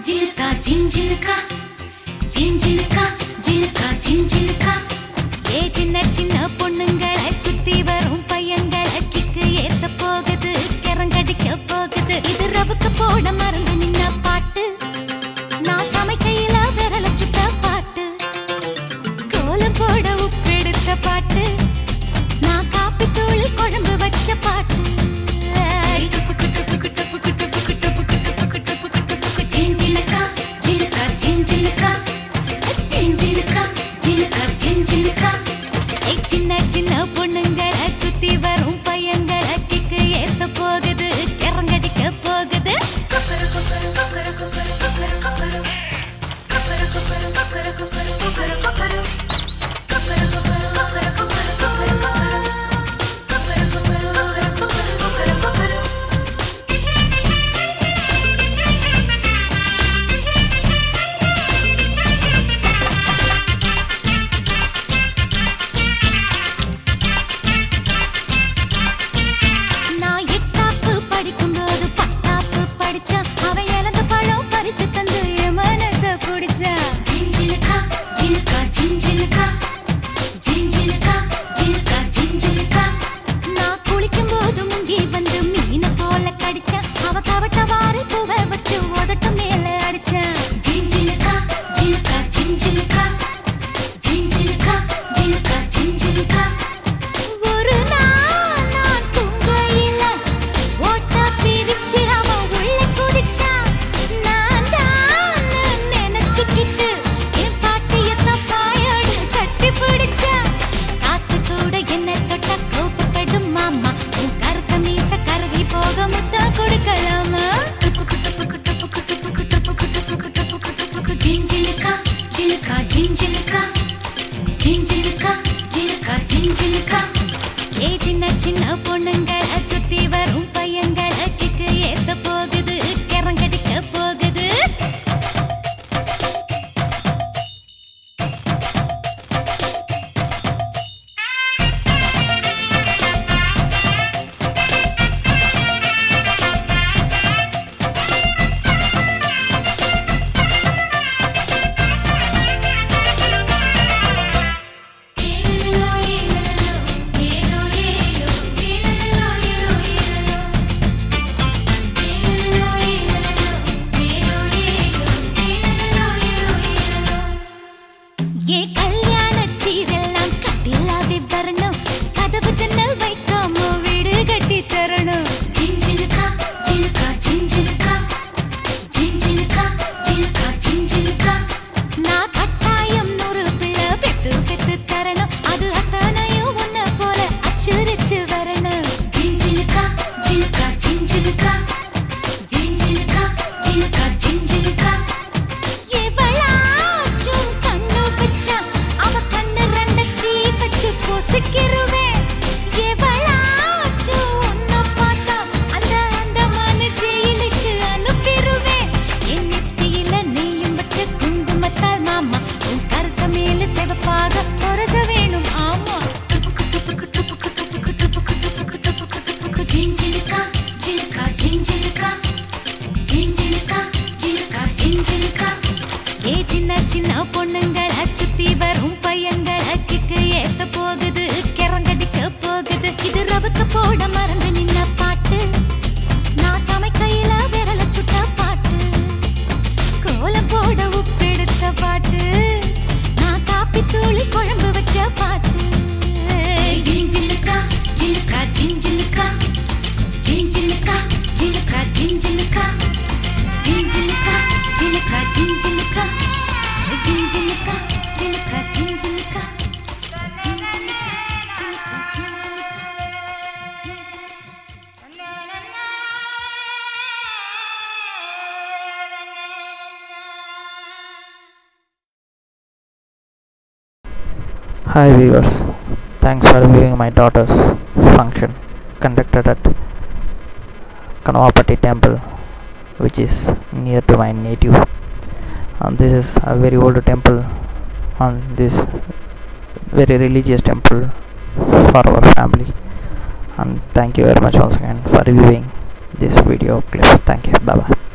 जिनका जिनका जिनका जिनका जिनका ये சின்ன சின்ன பொண்ணுங்களை சுத்தி வரும் பையங்களை கிக்கு ஏத்த போகுது கரங்கடிக்க போகுது இது ரவுக்கு போட மறந்து நின்ன பாட்டு நான் சமைக்கையில விரல சுட்ட பாட்டு கோலம் போட உப்பெடுத்த பாட்டு நான் காப்பி தூள் குழம்பு வச்ச பாட்டு சின்ன சின்ன பொண்ணுங்களை சுத்தி வரும் பையங்களை கிக்கு ஏத்த போகுது கரங்கடிக்க போகுது சின்ன சின்ன பொண்ணுங்களை சுத்தி வரும் பையங்களை கிக்கு ஏத்த போகுது கரங்கடிக்க போகுது ये कल्याण चीदெல்லாம் கட்டிலாவே வரணும் கதவு ஜன்னல் வைக்காம வீடு கட்டி தரணும் ஜின்ஜினகா ஜினகா ஜின்ஜினகா ஜின்ஜினகா ஜினகா ஜின்ஜினகா நான் கட்டாயம் நூறு பிள்ளை பெத்து பெத்து தரணும் அது அத்தனையும் உன்னை போல அச்சுரிச்சு வரணும் ஜின்ஜினகா ஜினகா ஜின்ஜினகா ஜின்ஜினகா ஜினகா ஜின்ஜினகா அவ கண்ணு ரெண்டு தீ வச்சு பொசுக்கிருவேன் எவளாச்சும் உன்னை பார்த்தா அந்த அந்தமான ஜெயிலுக்கு அனுப்பிடுவேன் என் நெத்தியில நீயும் வச்ச குங்குமத்தால் மாமா உன் கருத்த மேல செவப்பாக பொரச வேணும் ஆமா ஜின்ஜினகா ஜினகா ஜின்ஜினகா ஜின்ஜினகா ஜினகா ஜின்ஜினகா ஏ சின்ன சின்ன பொண்ணுங்களை சுத்தி வரும் பையங்களை கிக்கு ஏத்த போகுது கரங்கடிக்க போகுது இது ரவுக்கு போட மறந்து நின்ன பாட்டு நான் சமைக்கையில விரல சுட்ட பாட்டு கோலம் போட உப்பெடுத்த பாட்டு நான் காப்பி தூள் குழம்பு வச்ச பாட்டு ஜின்ஜினகா ஜினகா ஜின்ஜினகா ஜின்ஜினகா ஜினகா ஜின்ஜினகா ஜின்ஜினகா ஜினகா ஜின்ஜினகா ஜின்ஜினகா ஜினகா ஜின்ஜினகா Hi viewers, thanks for viewing my daughter's function conducted at Kanavapatti temple, which is near to my native. And this is a very old temple, and this very religious temple for our family. And thank you very much once again for viewing this video clips. Thank you. Bye bye.